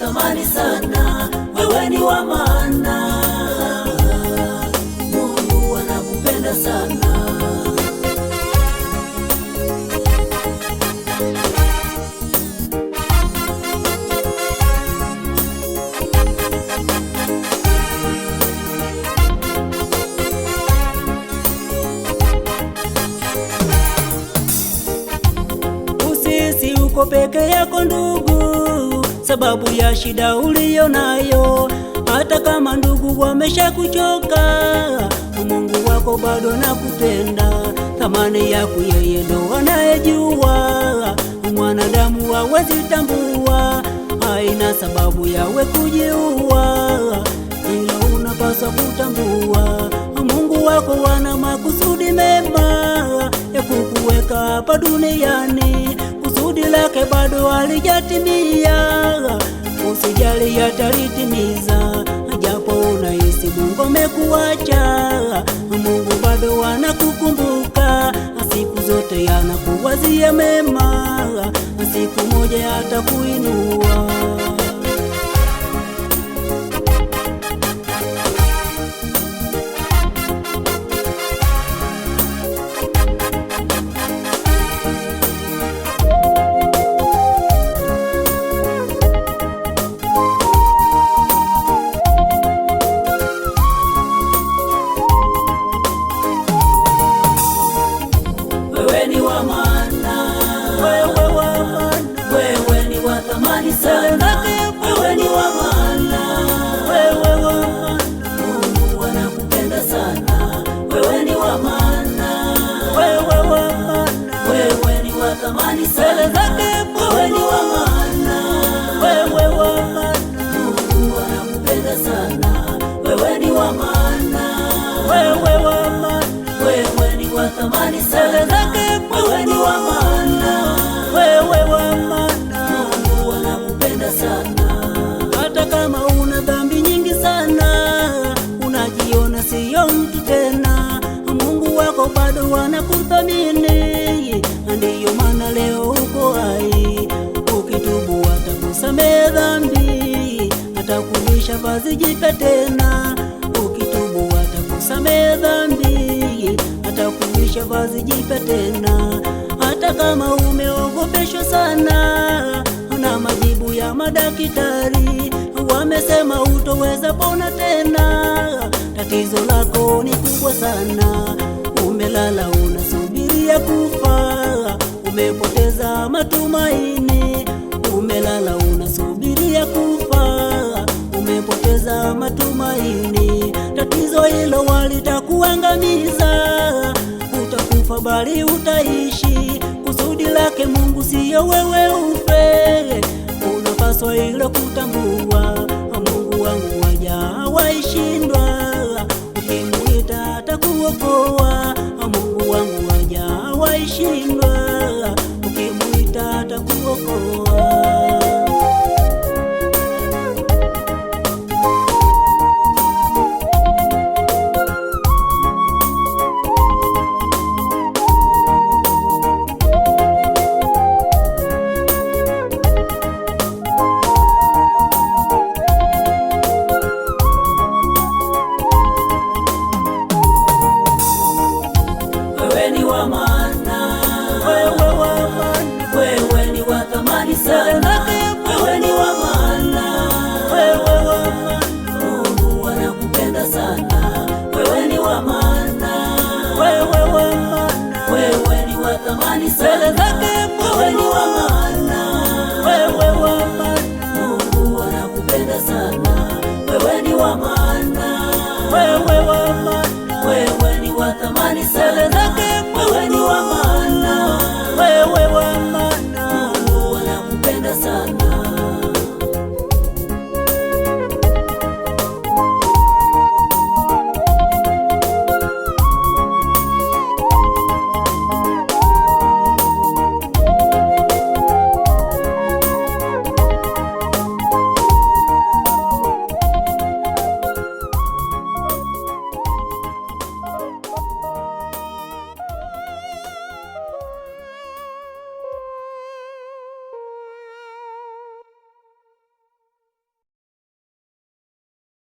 thamani sana, wewe ni wa maana, Mungu anakupenda sana. Usisi uko peke yako ndugu, sababu ya shida uliyo nayo. Hata kama ndugu wameshakuchoka, Mungu wako bado nakupenda. Thamani yako yeye ndo anayejua, mwanadamu hawezi tambua. Haina sababu yawe kujiua, ila unapaswa kutambua Mungu wako ana makusudi mema ya kukuweka hapa duniani. Kusudi lake bado halijatimia, usijali atalitimiza. Japo unahisi Mungu amekuacha, Mungu bado anakukumbuka. Siku zote anakuwazia mema, siku moja atakuinua. Wewe ni wa maana, wewe ni wa thamani sana, wewe ni wa maana, Mungu anakupenda sana. Wewe ni wa maana, wewe ni wa thamani sana, wewe ni wa maana, Mungu anakupenda sana. Wewe ni wa maana, wewe ni wa thamani sana, wewe ni wa maana, Mungu anakupenda sana. Hata kama una dhambi nyingi sana, unajiona siyo mtu tena, Mungu wako bado anakuthamini. Ndiyo maana leo uko hai, ukitubu atakusamehe dhambi, atakuvisha vazi jipya tena. Ukitubu atakusamehe dhambi, atakuvisha vazi jipya tena. Hata kama umeogopeshwa sana na majibu ya madaktari, wamesema utoweza pona tena, tatizo lako ni kubwa sana. Umelala unasubiria kufa, umepoteza matumaini. Umelala unasubiria kufa, umepoteza matumaini. Tatizo hilo walitakuangamiza, utakufa bali utaishi. Kusudi lake Mungu siyo wewe ufe, unapaswa hilo kutambua. Mungu wangu hajawahi shindwa, ukimuita atakuokoa. Mungu wangu hajawahi shindwa, ukimuita atakuokoa. Wewe ni wa maana, wewe ni wa thamani sana, wewe ni wa maana, Mungu anakupenda sana. Wewe ni wa maana, wewe ni wa thamani sana, wewe ni wa maana, Mungu anakupenda sana. Wewe ni wa maana.